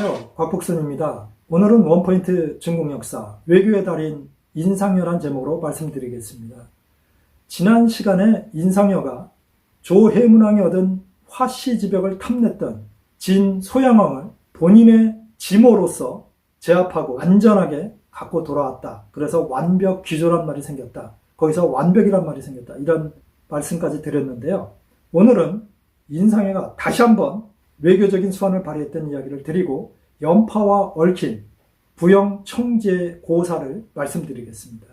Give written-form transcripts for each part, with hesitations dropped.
안녕하세요. 곽복선입니다. 오늘은 원포인트 중국 역사, 외교의 달인 인상여란 제목으로 말씀드리겠습니다. 지난 시간에 인상여가 조해문왕이 얻은 화씨지벽을 탐냈던 진소양왕을 본인의 지모로서 제압하고 안전하게 갖고 돌아왔다. 그래서 완벽귀조란 말이 생겼다. 거기서 완벽이란 말이 생겼다. 이런 말씀까지 드렸는데요. 오늘은 인상여가 다시 한번 외교적인 수완을 발휘했던 이야기를 드리고 연파와 얽힌 부영 청제 고사를 말씀드리겠습니다.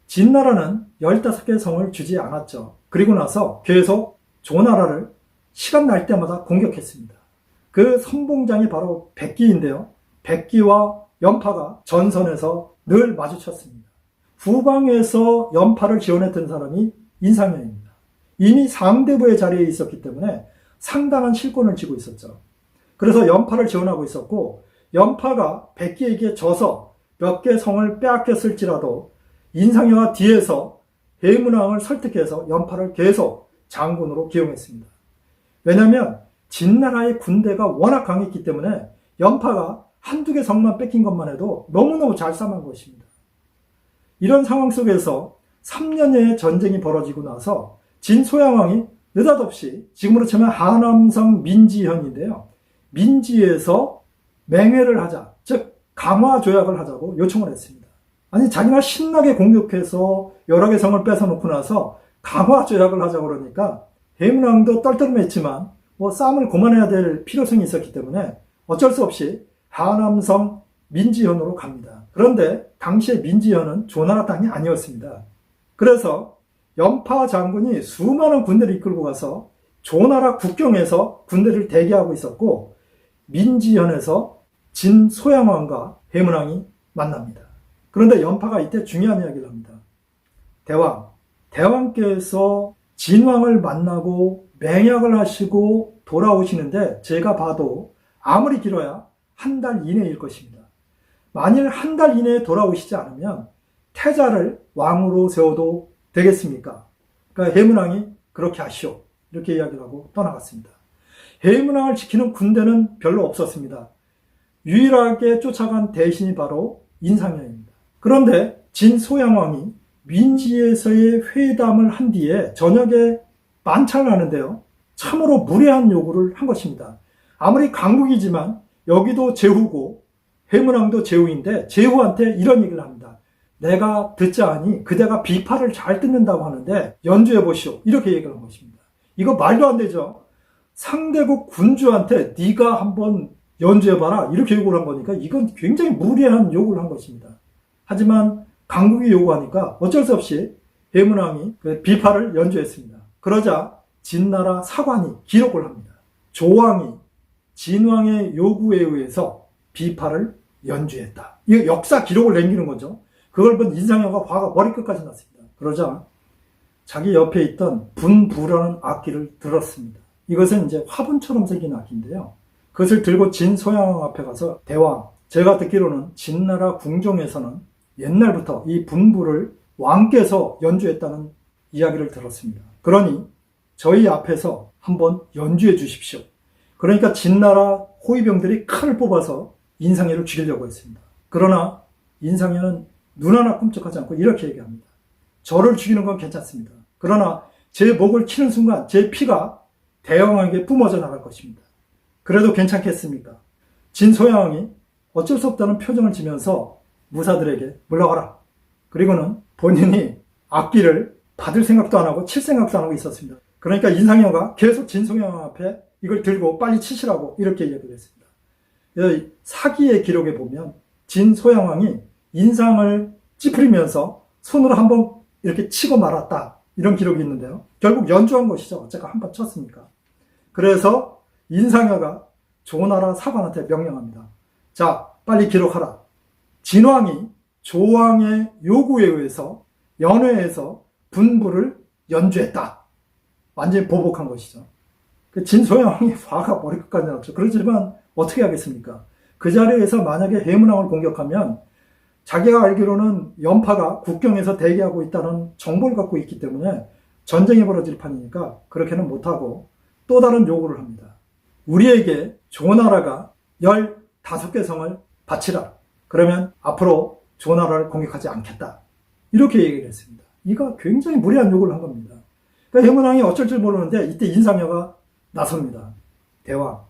진나라는 15개의 성을 주지 않았죠. 그리고 나서 계속 조나라를 시간 날 때마다 공격했습니다. 그 선봉장이 바로 백기인데요. 백기와 연파가 전선에서 늘 마주쳤습니다. 후방에서 연파를 지원했던 사람이 인상여입니다. 이미 상대부의 자리에 있었기 때문에 상당한 실권을 쥐고 있었죠. 그래서 연파를 지원하고 있었고, 연파가 백기에게 져서 몇 개 성을 빼앗겼을지라도 인상여가 뒤에서 해문왕을 설득해서 연파를 계속 장군으로 기용했습니다. 왜냐하면 진나라의 군대가 워낙 강했기 때문에 연파가 한두 개 성만 뺏긴 것만 해도 너무너무 잘 싸만 것입니다. 이런 상황 속에서 3년여의 전쟁이 벌어지고 나서 진소양왕이 느닷없이 지금으로 치면 하남성 민지현인데요. 민지에서 맹회를 하자, 즉 강화 조약을 하자고 요청을 했습니다. 아니 자기가 신나게 공격해서 여러 개 성을 뺏어놓고 나서 강화 조약을 하자고 그러니까 해문왕도 떨떠름했지만 싸움을 그만해야 될 필요성이 있었기 때문에 어쩔 수 없이 하남성 민지현으로 갑니다. 그런데 당시에 민지현은 조나라 땅이 아니었습니다. 그래서 연파 장군이 수많은 군대를 이끌고 가서 조나라 국경에서 군대를 대기하고 있었고, 민지현에서 진소양왕과 해문왕이 만납니다. 그런데 연파가 이때 중요한 이야기를 합니다. 대왕께서 진왕을 만나고 맹약을 하시고 돌아오시는데 제가 봐도 아무리 길어야 한 달 이내일 것입니다. 만일 한 달 이내에 돌아오시지 않으면 태자를 왕으로 세워도 되겠습니까? 그러니까 해문왕이 그렇게 하시오. 이렇게 이야기를 하고 떠나갔습니다. 해문왕을 지키는 군대는 별로 없었습니다. 유일하게 쫓아간 대신이 바로 인상여입니다. 그런데 진소양왕이 민지에서의 회담을 한 뒤에 저녁에 만찬을 하는데요. 참으로 무례한 요구를 한 것입니다. 아무리 강국이지만 여기도 제후고 해문왕도 제후인데 제후한테 이런 얘기를 합니다. 내가 듣자하니 그대가 비파를 잘 듣는다고 하는데 연주해보시오. 이렇게 얘기를 한 것입니다. 이거 말도 안 되죠. 상대국 군주한테 네가 한번 연주해봐라. 이렇게 요구를 한 거니까 이건 굉장히 무례한 요구를 한 것입니다. 하지만 강국이 요구하니까 어쩔 수 없이 해문왕이 그 비파를 연주했습니다. 그러자 진나라 사관이 기록을 합니다. 조왕이 진왕의 요구에 의해서 비파를 연주했다. 이거 역사 기록을 남기는 거죠. 그걸 본 인상여가 화가 머리끝까지 났습니다. 그러자 자기 옆에 있던 분부라는 악기를 들었습니다. 이것은 이제 화분처럼 생긴 악기인데요. 그것을 들고 진소양왕 앞에 가서 대왕, 제가 듣기로는 진나라 궁정에서는 옛날부터 이 분부를 왕께서 연주했다는 이야기를 들었습니다. 그러니 저희 앞에서 한번 연주해 주십시오. 그러니까 진나라 호위병들이 칼을 뽑아서 인상여를 죽이려고 했습니다. 그러나 인상여는 눈 하나 꿈쩍하지 않고 이렇게 얘기합니다. 저를 죽이는 건 괜찮습니다. 그러나 제 목을 치는 순간 제 피가 대왕에게 뿜어져 나갈 것입니다. 그래도 괜찮겠습니까? 진소양왕이 어쩔 수 없다는 표정을 지면서 무사들에게 물러가라. 그리고는 본인이 악기를 받을 생각도 안 하고 칠 생각도 안 하고 있었습니다. 그러니까 인상여가 계속 진소양왕 앞에 이걸 들고 빨리 치시라고 이렇게 얘기를 했습니다. 사기의 기록에 보면 진소양왕이 인상을 찌푸리면서 손으로 한번 이렇게 치고 말았다. 이런 기록이 있는데요. 결국 연주한 것이죠. 어쨌든 한번 쳤으니까. 그래서 인상여가 조나라 사관한테 명령합니다. 자, 빨리 기록하라. 진왕이 조왕의 요구에 의해서 연회에서 분부를 연주했다. 완전히 보복한 것이죠. 진소양왕이 화가 머리끝까지 났죠. 그렇지만 어떻게 하겠습니까? 그 자리에서 만약에 해문왕을 공격하면 자기가 알기로는 연파가 국경에서 대기하고 있다는 정보를 갖고 있기 때문에 전쟁이 벌어질 판이니까 그렇게는 못하고 또 다른 요구를 합니다. 우리에게 조나라가 5개 성을 바치라. 그러면 앞으로 조나라를 공격하지 않겠다. 이렇게 얘기를 했습니다. 이거 굉장히 무리한 요구를 한 겁니다. 그러니까 해문왕이 어쩔 줄 모르는데 이때 인상여가 나섭니다. 대왕,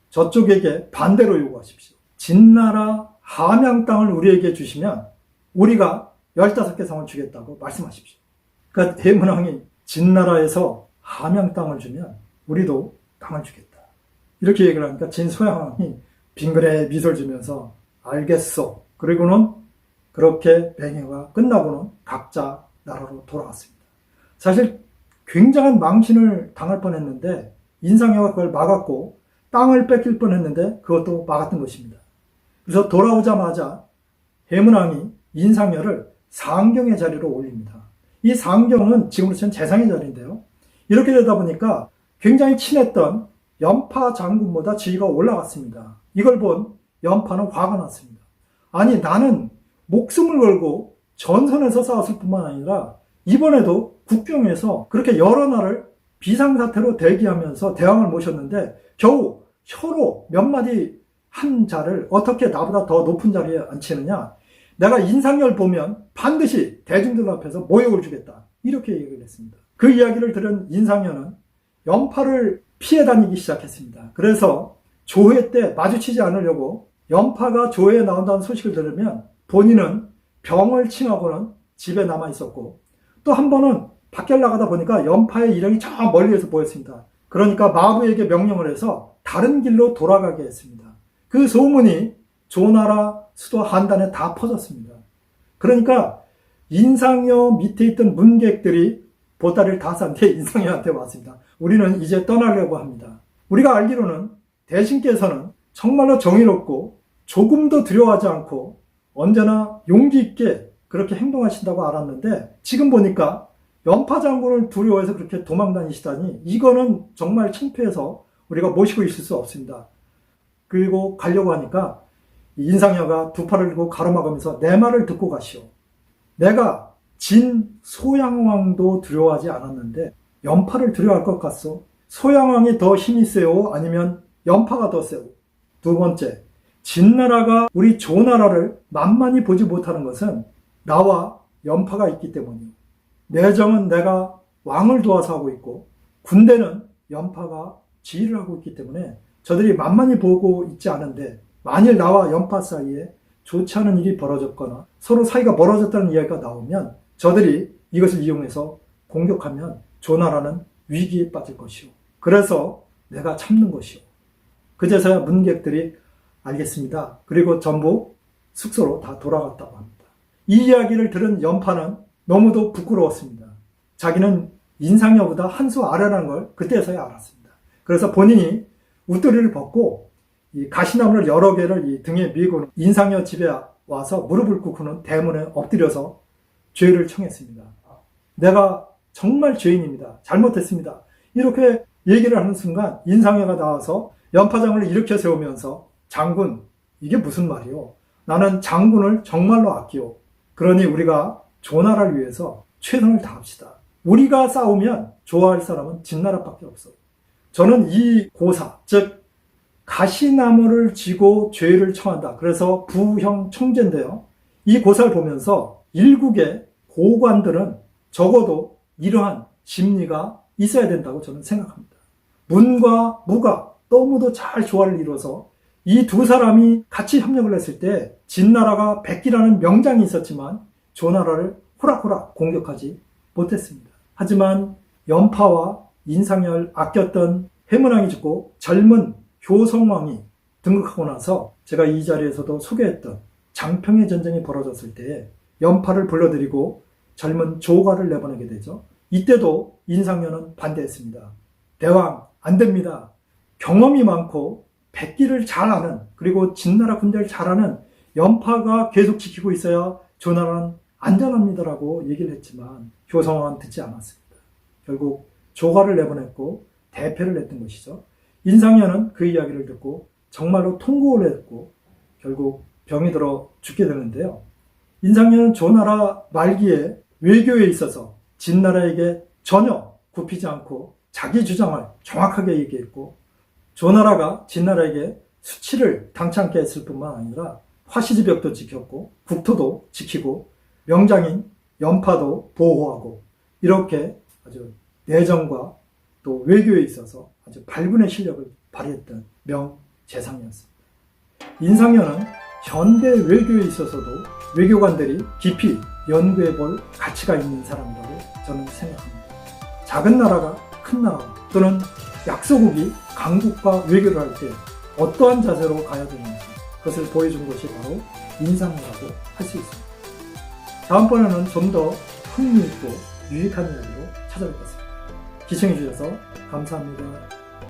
저쪽에게 반대로 요구하십시오. 진나라 함양 땅을 우리에게 주시면 우리가 15개 성을 주겠다고 말씀하십시오. 그러니까 해문왕이 진나라에서 함양 땅을 주면 우리도 땅을 주겠다. 이렇게 얘기를 하니까 진소양왕이 빙그레 미소를 지면서 알겠소. 그리고는 그렇게 맹해가 끝나고는 각자 나라로 돌아갔습니다. 사실 굉장한 망신을 당할 뻔했는데 인상여가 그걸 막았고 땅을 뺏길 뻔했는데 그것도 막았던 것입니다. 그래서 돌아오자마자 해문왕이 인상여를 상경의 자리로 올립니다. 이 상경은 지금으로서는 재상의 자리인데요. 이렇게 되다 보니까 굉장히 친했던 연파 장군보다 지위가 올라갔습니다. 이걸 본 연파는 화가 났습니다. 아니 나는 목숨을 걸고 전선에서 싸웠을 뿐만 아니라 이번에도 국경에서 그렇게 여러 날을 비상사태로 대기하면서 대왕을 모셨는데 겨우 혀로 몇 마디 한 자를 어떻게 나보다 더 높은 자리에 앉히느냐. 내가 인상열 보면 반드시 대중들 앞에서 모욕을 주겠다. 이렇게 얘기를 했습니다. 그 이야기를 들은 인상열은 연파를 피해 다니기 시작했습니다. 그래서 조회 때 마주치지 않으려고 연파가 조회에 나온다는 소식을 들으면 본인은 병을 칭하고는 집에 남아 있었고 또 한 번은 밖에 나가다 보니까 연파의 일행이 저 멀리에서 보였습니다. 그러니까 마부에게 명령을 해서 다른 길로 돌아가게 했습니다. 그 소문이 조나라 수도 한단에 다 퍼졌습니다. 그러니까 인상여 밑에 있던 문객들이 보따리를 다 싼 뒤에 인상여한테 왔습니다. 우리는 이제 떠나려고 합니다. 우리가 알기로는 대신께서는 정말로 정의롭고 조금도 두려워하지 않고 언제나 용기 있게 그렇게 행동하신다고 알았는데 지금 보니까 연파 장군을 두려워해서 그렇게 도망다니시다니 이거는 정말 창피해서 우리가 모시고 있을 수 없습니다. 그리고 가려고 하니까 인상여가 두 팔을 들고 가로막으면서 내 말을 듣고 가시오. 내가 진 소양왕도 두려워하지 않았는데 연파를 두려워할 것 같소? 소양왕이 더 힘이 세요? 아니면 연파가 더 세요? 두 번째, 진나라가 우리 조나라를 만만히 보지 못하는 것은 나와 연파가 있기 때문이요. 내정은 내가 왕을 도와서 하고 있고 군대는 연파가 지휘를 하고 있기 때문에 저들이 만만히 보고 있지 않은데 만일 나와 연파 사이에 좋지 않은 일이 벌어졌거나 서로 사이가 멀어졌다는 이야기가 나오면 저들이 이것을 이용해서 공격하면 조나라는 위기에 빠질 것이오. 그래서 내가 참는 것이오. 그제서야 문객들이 알겠습니다. 그리고 전부 숙소로 다 돌아갔다고 합니다. 이 이야기를 들은 연파는 너무도 부끄러웠습니다. 자기는 인상여보다 한 수 아래라는 걸 그때서야 알았습니다. 그래서 본인이 웃도리를 벗고 이 가시나무를 여러 개를 이 등에 밀고 인상여 집에 와서 무릎을 꿇고는 대문에 엎드려서 죄를 청했습니다. 내가 정말 죄인입니다. 잘못했습니다. 이렇게 얘기를 하는 순간 인상여가 나와서 연파장을 일으켜 세우면서 장군, 이게 무슨 말이오? 나는 장군을 정말로 아끼오. 그러니 우리가 조나라를 위해서 최선을 다합시다. 우리가 싸우면 좋아할 사람은 진나라밖에 없어. 저는 이 고사, 즉 가시나무를 쥐고 죄를 청한다. 그래서 부형 청제인데요. 이 고사를 보면서 일국의 고관들은 적어도 이러한 심리가 있어야 된다고 저는 생각합니다. 문과 무가 너무도 잘 조화를 이루어서 이 두 사람이 같이 협력을 했을 때 진나라가 백기라는 명장이 있었지만 조나라를 호락호락 공격하지 못했습니다. 하지만 연파와 인상여를 아꼈던 해문왕이 죽고 젊은 효성왕이 등극하고 나서 제가 이 자리에서도 소개했던 장평의 전쟁이 벌어졌을 때에 연파를 불러들이고 젊은 조가를 내보내게 되죠. 이때도 인상여는 반대했습니다. 대왕 안 됩니다. 경험이 많고 백기를 잘 아는 그리고 진나라 군대를 잘 아는 연파가 계속 지키고 있어야 조나라는 안전합니다라고 얘기를 했지만 효성왕은 듣지 않았습니다. 결국 조가를 내보냈고 대패를 냈던 것이죠. 인상여는 그 이야기를 듣고 정말로 통곡을 했고 결국 병이 들어 죽게 되는데요. 인상여는 조나라 말기에 외교에 있어서 진나라에게 전혀 굽히지 않고 자기 주장을 정확하게 얘기했고 조나라가 진나라에게 수치를 당찮게 했을 뿐만 아니라 화시지벽도 지켰고 국토도 지키고 명장인 연파도 보호하고 이렇게 아주 내정과 또 외교에 있어서 아주 발군의 실력을 발휘했던 명재상이었습니다. 인상현은 현대 외교에 있어서도 외교관들이 깊이 연구해 볼 가치가 있는 사람이라고 저는 생각합니다. 작은 나라가 큰 나라 또는 약소국이 강국과 외교를 할 때 어떠한 자세로 가야 되는지 그것을 보여준 것이 바로 인상이라고 할 수 있습니다. 다음번에는 좀 더 흥미있고 유익한 이야기로 찾아뵙겠습니다. 시청해 주셔서 감사합니다.